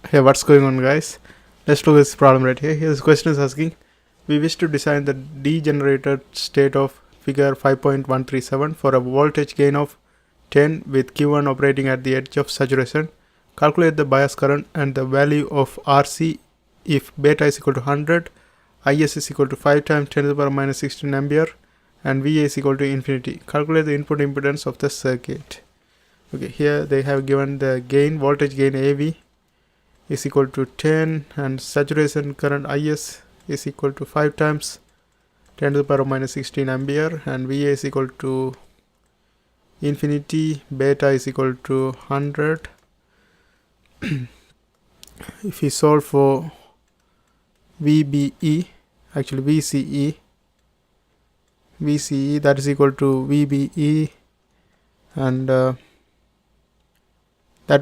Hey, what's going on, guys? Let's look at this problem right here. This question is asking, we wish to design the degenerated state of figure 5.137 for a voltage gain of 10 with Q1 operating at the edge of saturation. Calculate the bias current and the value of RC if beta is equal to 100, IS is equal to 5 times 10 to the power minus 16 ampere, and VA is equal to infinity. Calculate the input impedance of the circuit. Okay, here they have given the gain, voltage gain AV is equal to 10 and saturation current IS is equal to 5 times 10 to the power minus 16 ampere, and VA is equal to infinity, beta is equal to 100. If we solve for VBE, actually VCE that is equal to VBE, and that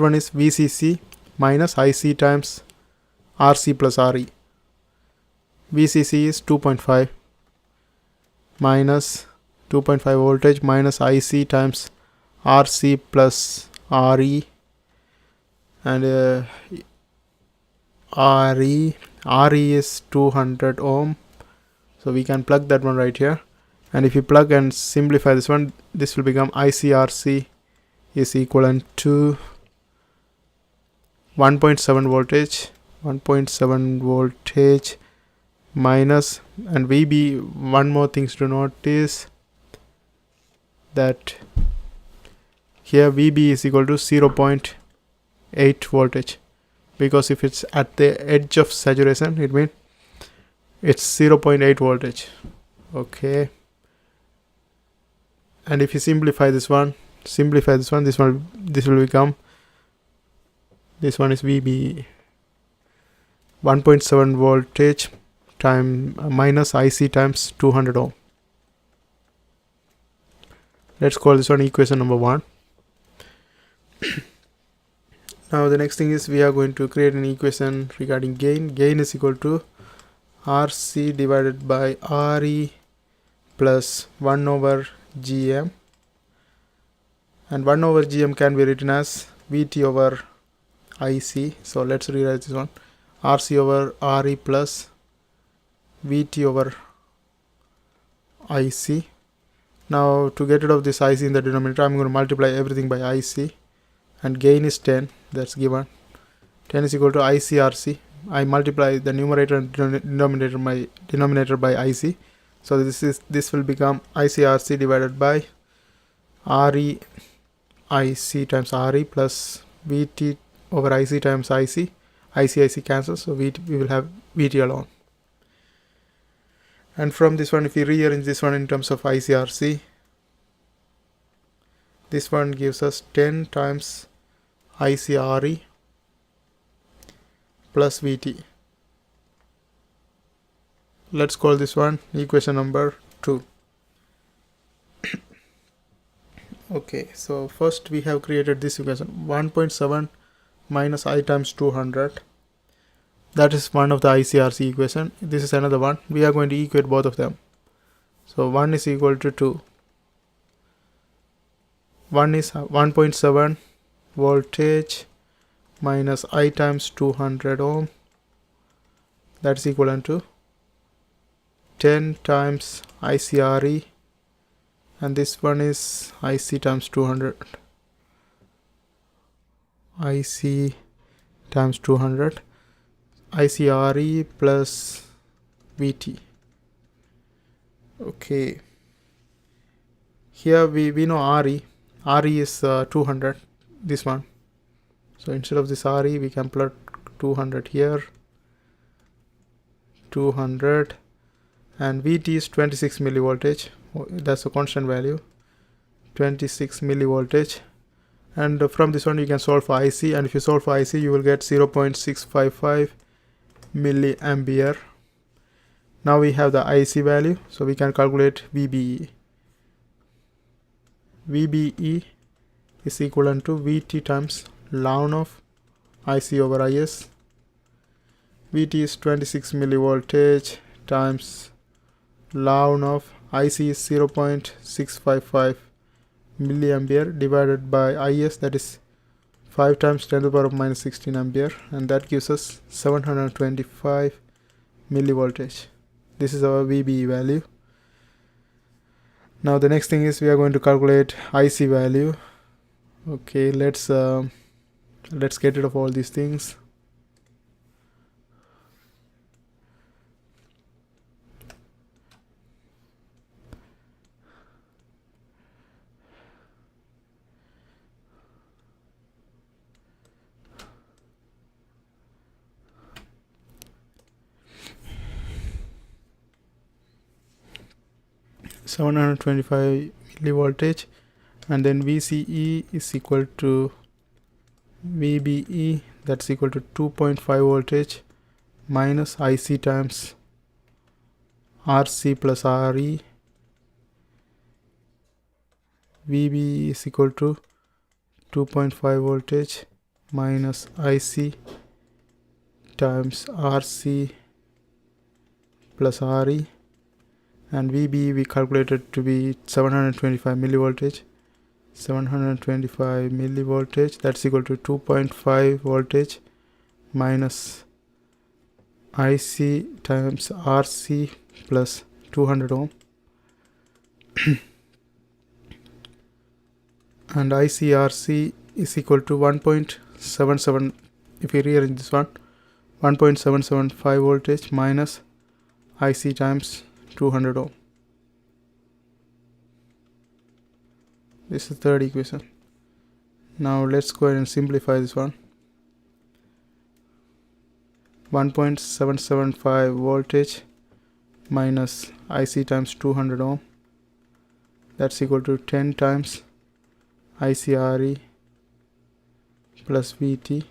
one is VCC minus IC times RC plus RE. VCC is 2.5 minus 2.5 voltage minus IC times RC plus RE, and RE is 200 ohm, so we can plug that one right here. And if you plug and simplify this one, this will become ICRC is equivalent to 1.7 voltage minus, and VB, one more things to note is that here VB is equal to 0.8 voltage, because if it's at the edge of saturation, it means it's 0.8 voltage. Okay, and if you simplify this one, this will become, this one is VB 1.7 voltage time minus IC times 200 ohm. Let's call this one equation number 1. Now the next thing is we are going to create an equation regarding gain. Gain is equal to RC divided by RE plus 1 over GM, and 1 over GM can be written as VT over IC. So let's rewrite this one, RC over RE plus VT over IC. Now to get rid of this IC in the denominator, I'm going to multiply everything by IC, and gain is 10, that's given. 10 is equal to ICRC. I multiply the numerator and denominator by IC, so this will become ICRC divided by RE IC times RE plus VT over IC times IC. IC cancels, so we will have VT alone. And from this one, if we rearrange this one in terms of ICRC, this one gives us 10 times ICRE plus VT. Let's call this one equation number 2. Okay, so first we have created this equation, 1.7 minus I times 200. That is one of the ICRC equation. This is another one. We are going to equate both of them. So 1 is equal to 2. 1 is 1.7 voltage minus I times 200 ohm. That is equivalent to 10 times ICRE, and this one is IC times 200. IC times 200. ICRE plus VT. Okay, here we know RE is 200, this one. So instead of this RE, we can plot 200 here, 200, and VT is 26 millivoltage. That's a constant value, 26 millivoltage. And from this one you can solve for IC, and if you solve for IC, you will get 0.655 milliampere. Now we have the IC value, so we can calculate VBE. VBE is equivalent to VT times ln of IC over IS. VT is 26 millivoltage times ln of IC is 0.655 milliampere divided by IS, that is 5 times 10 to the power of minus 16 ampere, and that gives us 725 millivoltage. This is our VBE value. Now the next thing is we are going to calculate IC value. Okay, let's get rid of all these things. (725 millivoltage), and then VCE is equal to VBE, that's equal to 2.5 voltage minus IC times RC plus RE. VBE is equal to 2.5 voltage minus IC times RC plus RE, and VBE we calculated to be 725 millivoltage. 725 millivoltage, that's equal to 2.5 voltage minus IC times RC plus 200 ohm and ICRC is equal to 1.77. if we rearrange this one, 1.775 voltage minus IC times 200 ohm. This is the third equation. Now let's go ahead and simplify this one. 1.775 voltage minus IC times 200 ohm, that's equal to 10 times ICRE plus VT.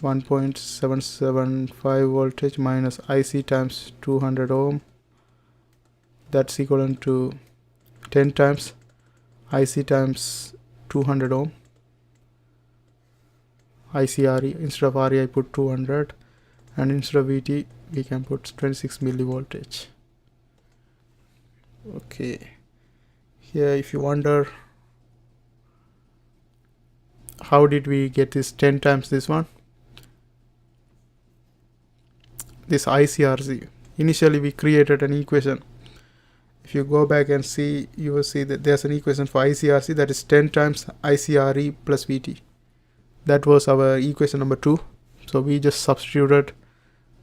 1.775 voltage minus IC times 200 ohm, that's equivalent to 10 times IC times 200 ohm. ICRE, instead of RE I put 200, and instead of VT we can put 26 millivoltage. Okay, here if you wonder how did we get this 10 times this one, this ICRC, initially we created an equation. If you go back and see, you will see that there's an equation for ICRC that is 10 times ICRE plus VT. That was our equation number 2. So we just substituted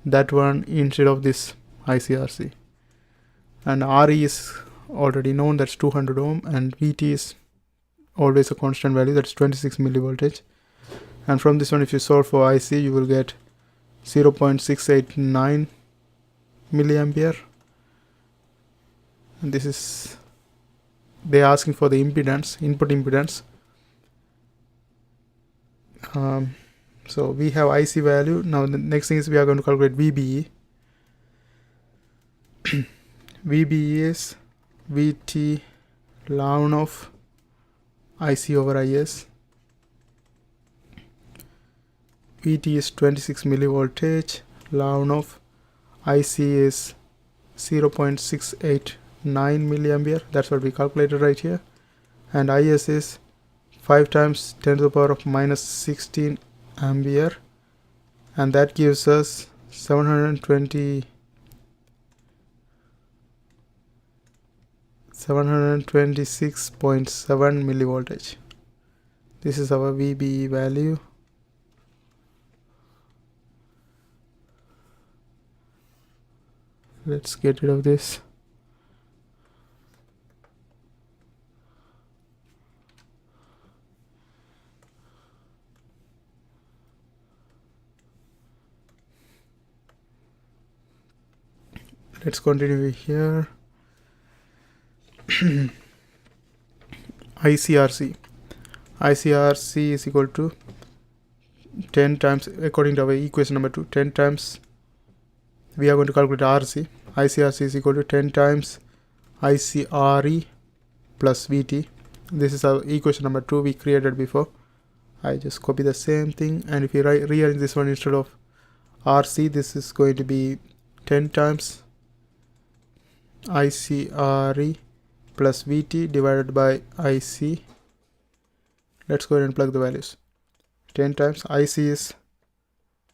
that one instead of this ICRC. And RE is already known, that's 200 ohm, and VT is always a constant value, that's 26 millivoltage. And from this one, if you solve for IC, you will get 0.689 milliampere. And this is, they're asking for the impedance, input impedance. So we have IC value. Now the next thing is we are going to calculate VBE. VBE is VT ln of IC over IS. VT is 26 millivoltage, ln of IC is 0.689 milliampere, that's what we calculated right here, and IS is 5 times 10 to the power of minus 16 ampere, and that gives us 726.7 millivoltage. This is our VBE value. Let's get rid of this. Let's continue here. ICRC. ICRC is equal to 10 times, according to our equation number 2, 10 times, we are going to calculate RC. ICRC is equal to 10 times ICRE plus VT. This is our equation number 2 we created before. I just copy the same thing, and if we rearrange this one, instead of RC, this is going to be 10 times ICRE plus VT divided by IC Let's go ahead and plug the values. 10 times IC is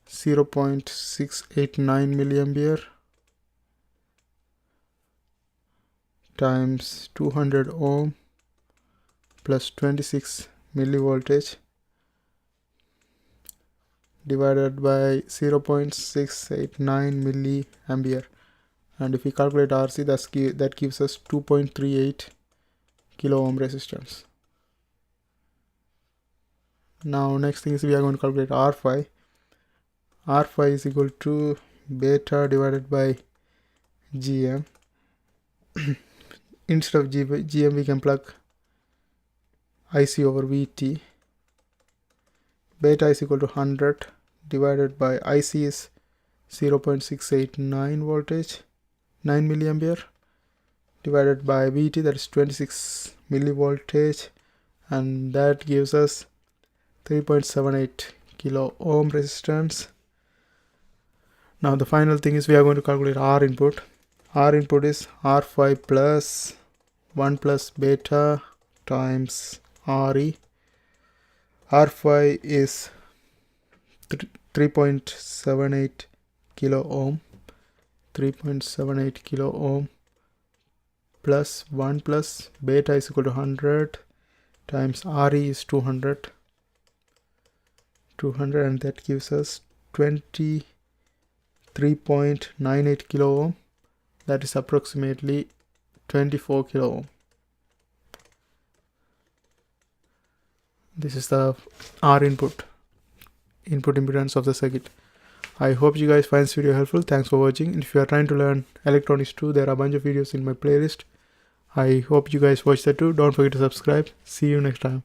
0.689 milliampere times 200 ohm plus 26 millivoltage divided by 0.689 milliampere, and if we calculate RC, that gives us 2.38 kilo ohm resistance. Now next thing is we are going to calculate R5. R5 is equal to beta divided by GM. Instead of GM we can plug IC over VT. Beta is equal to 100 divided by IC is 0.689 voltage, 9 milliampere, divided by VT, that is 26 millivoltage, and that gives us 3.78 kilo ohm resistance. Now the final thing is we are going to calculate R input. R input is R5 plus 1 plus beta times RE. R5 is 3.78 kilo ohm, 3.78 kilo ohm plus 1 plus beta is equal to 100 times RE is 200, and that gives us 23.98 kilo ohm, that is approximately 24 kilo ohm. This is the R input impedance of the circuit. I hope you guys find this video helpful. Thanks for watching. If you are trying to learn electronics too, there are a bunch of videos in my playlist. I hope you guys watch that too. Don't forget to subscribe. See you next time.